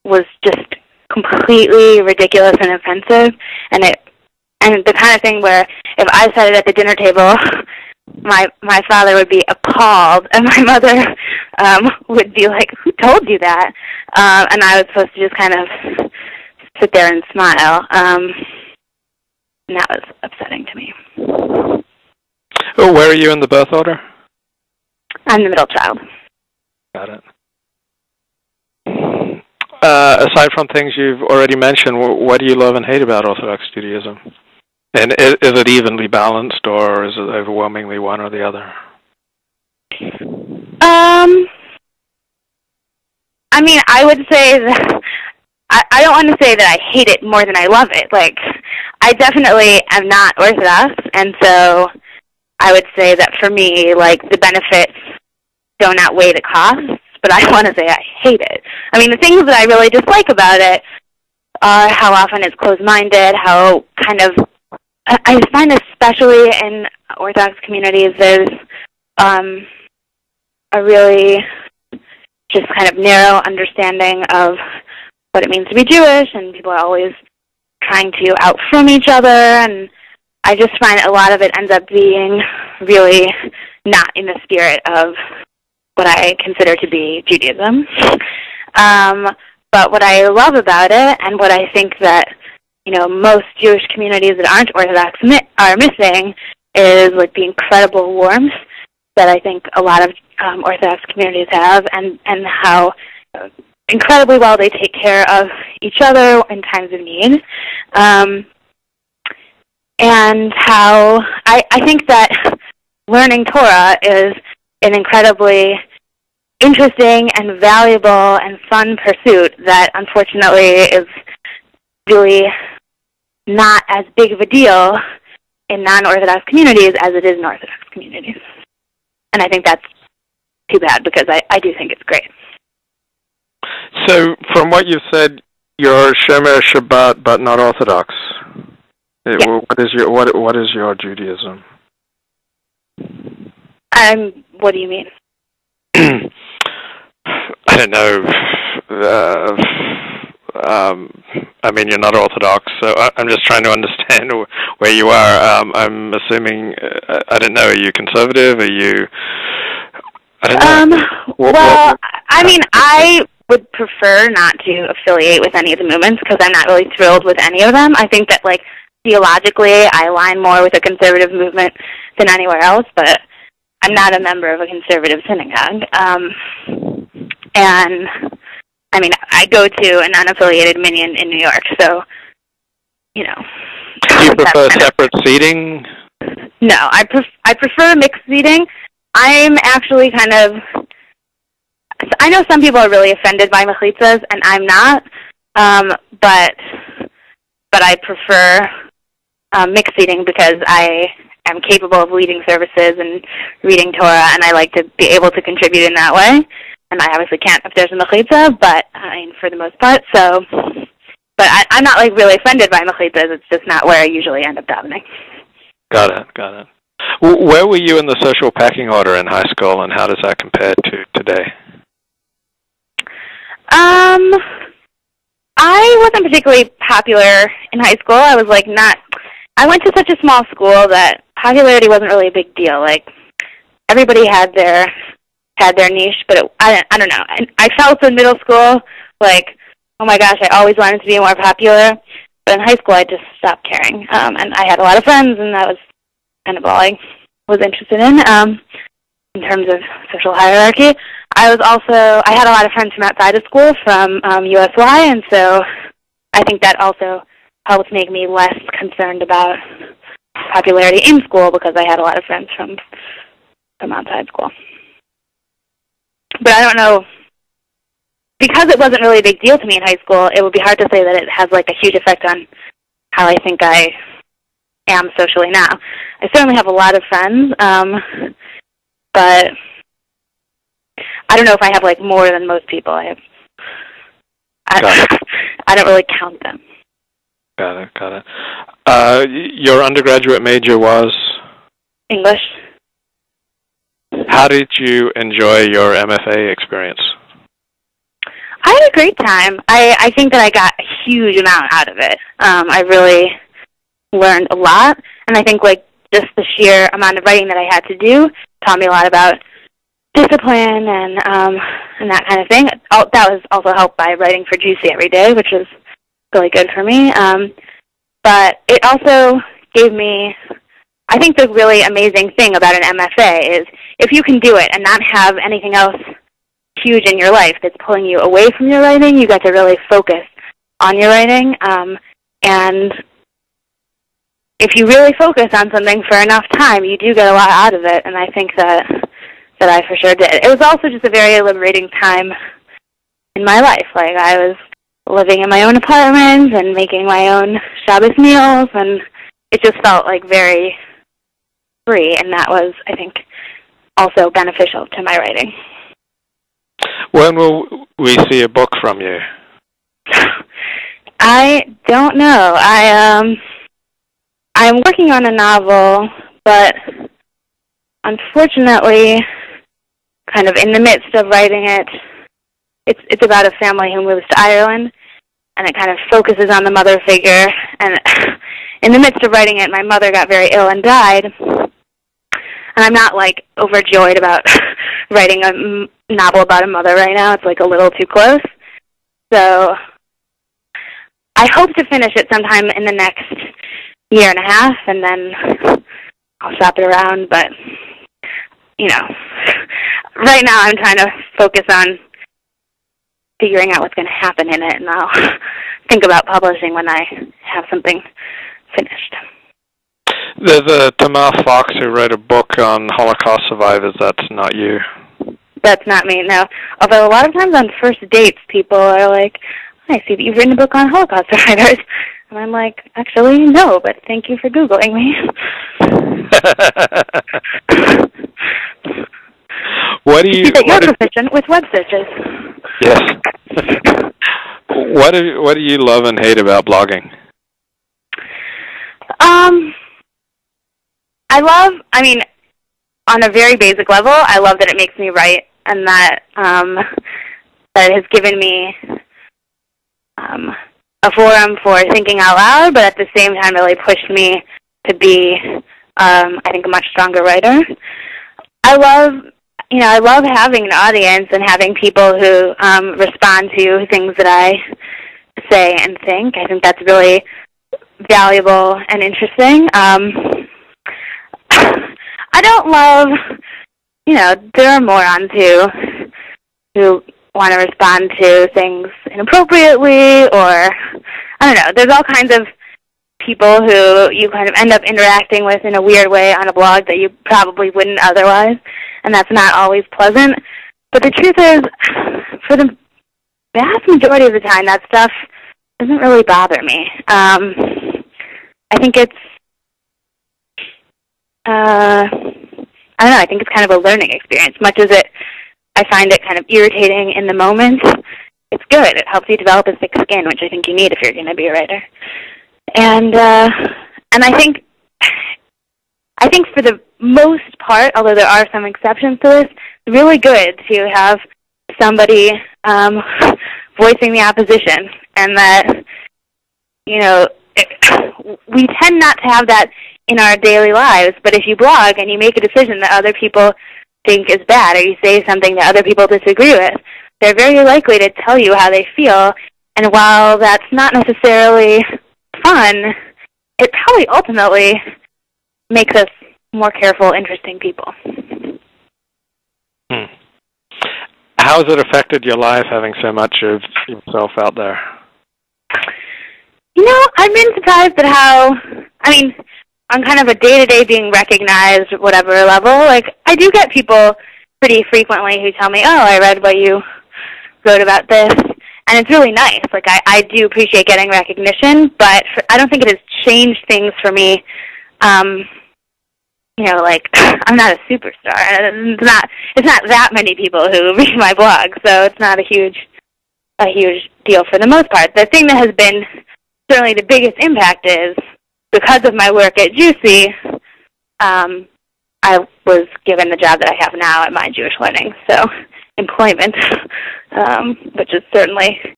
was just completely ridiculous and offensive, and the kind of thing where if I said it at the dinner table, my father would be appalled, and my mother would be like, "Who told you that?" And I was supposed to just kind of sit there and smile. And that was upsetting to me. Oh, where are you in the birth order? I'm the middle child. Got it. Aside from things you've already mentioned, what do you love and hate about Orthodox Judaism? And is it evenly balanced, or is it overwhelmingly one or the other? I mean, I would say that I don't want to say that I hate it more than I love it. Like, I definitely am not Orthodox, and so I would say that for me, like, the benefits don't outweigh the costs, but I want to say I hate it. I mean, the things that I really dislike about it are how often it's closed-minded, how kind of, I find especially in Orthodox communities, there's a really just kind of narrow understanding of what it means to be Jewish, and people are always trying to out-from each other, and I just find a lot of it ends up being really not in the spirit of what I consider to be Judaism. But what I love about it, and what I think that, you know, most Jewish communities that aren't Orthodox are missing, is like the incredible warmth that I think a lot of Orthodox communities have, and how incredibly well they take care of each other in times of need. And how I think that learning Torah is an incredibly interesting and valuable and fun pursuit that unfortunately is really not as big of a deal in non-Orthodox communities as it is in Orthodox communities. And I think that's too bad, because I do think it's great. So, from what you've said, you're Shomer Shabbat, but not Orthodox. Yeah. What is your Judaism? What do you mean? I don't know. I mean, you're not Orthodox, so I'm just trying to understand where you are. I'm assuming, I don't know, are you conservative? Are you... I don't know. I mean, I would prefer not to affiliate with any of the movements, because I'm not really thrilled with any of them. I think that, like, theologically, I align more with a conservative movement than anywhere else, but I'm not a member of a conservative synagogue. And, I mean, I go to an unaffiliated minyan in New York, so, you know. Do you prefer separate seating? No, I prefer mixed seating. I'm actually kind of, I know some people are really offended by mechlitzas, and I'm not, but I prefer mixed seating, because I am capable of leading services and reading Torah, and I like to be able to contribute in that way. And I obviously can't if there's a mechlitza, but I mean, for the most part. So, but I'm not like really offended by mechlitzas. It's just not where I usually end up davening. Got it. Where were you in the social packing order in high school, and how does that compare to today? I wasn't particularly popular in high school. I was like I went to such a small school that popularity wasn't really a big deal. Like, everybody had their niche, but I don't know. I felt in middle school like, oh my gosh, I always wanted to be more popular. But in high school, I just stopped caring. And I had a lot of friends, and that was kind of all I was interested in terms of social hierarchy. I had a lot of friends from outside of school, from USY, and so I think that also helped make me less concerned about popularity in school, because I had a lot of friends from outside school. But I don't know, because it wasn't really a big deal to me in high school, it would be hard to say that it has like a huge effect on how I think I am socially now. I certainly have a lot of friends, but I don't know if I have like more than most people. I don't really count them. Got it. Your undergraduate major was? English. How did you enjoy your MFA experience? I had a great time. I think that I got a huge amount out of it. I really learned a lot, and I think like just the sheer amount of writing that I had to do taught me a lot about discipline and that kind of thing. That was also helped by writing for Juicy every day, which was really good for me. But it also gave me, I think the really amazing thing about an MFA is if you can do it and not have anything else huge in your life that's pulling you away from your writing, you get to really focus on your writing. And if you really focus on something for enough time, you do get a lot out of it, and I think that I for sure did. It was also just a very liberating time in my life. Like, I was living in my own apartment and making my own Shabbos meals, and it just felt like very free, and that was, I think, also beneficial to my writing. When will we see a book from you? I don't know. I'm working on a novel, but unfortunately, kind of in the midst of writing it, it's about a family who moves to Ireland, and it kind of focuses on the mother figure. And in the midst of writing it, my mother got very ill and died. And I'm not, like, overjoyed about writing a novel about a mother right now. It's, like, a little too close. So I hope to finish it sometime in the next year and a half, and then I'll shop it around. But, you know, right now I'm trying to focus on figuring out what's going to happen in it, and I'll think about publishing when I have something finished. There's a Tamar Fox who wrote a book on Holocaust survivors. That's not you. That's not me, no. Although a lot of times on first dates, people are like, I see that you've written a book on Holocaust survivors. And I'm like, actually, no, but thank you for Googling me. What do you... See that you're proficient with web searches. Yes. What do you love and hate about blogging? On a very basic level, I love that it makes me write, and that that it has given me a forum for thinking out loud, but at the same time really pushed me to be, I think, a much stronger writer. I love having an audience and having people who respond to things that I say and think. I think that's really valuable and interesting. I don't love, there are morons who want to respond to things inappropriately, or, I don't know, there's all kinds of people who you kind of end up interacting with in a weird way on a blog that you probably wouldn't otherwise, and that's not always pleasant. But the truth is, for the vast majority of the time, that stuff doesn't really bother me. I think it's, I don't know, I think it's kind of a learning experience. Much as I find it kind of irritating in the moment, it's good. It helps you develop a thick skin, which I think you need if you're going to be a writer. And I think for the most part, although there are some exceptions to this, it's really good to have somebody voicing the opposition, and that, we tend not to have that in our daily lives, but if you blog and you make a decision that other people think is bad, or you say something that other people disagree with, they're very likely to tell you how they feel, and while that's not necessarily fun, it probably ultimately makes us more careful, interesting people. How has it affected your life, having so much of yourself out there? I've been surprised at how, on kind of a day-to-day being recognized at whatever level, I do get people pretty frequently who tell me, I read what you wrote about this, and it's really nice. I do appreciate getting recognition, but I don't think it has changed things for me. I'm not a superstar. It's not that many people who read my blog, so it's not a huge deal for the most part. The thing that has been certainly the biggest impact is, because of my work at Juicy, I was given the job that I have now at my Jewish wedding. So employment, which is certainly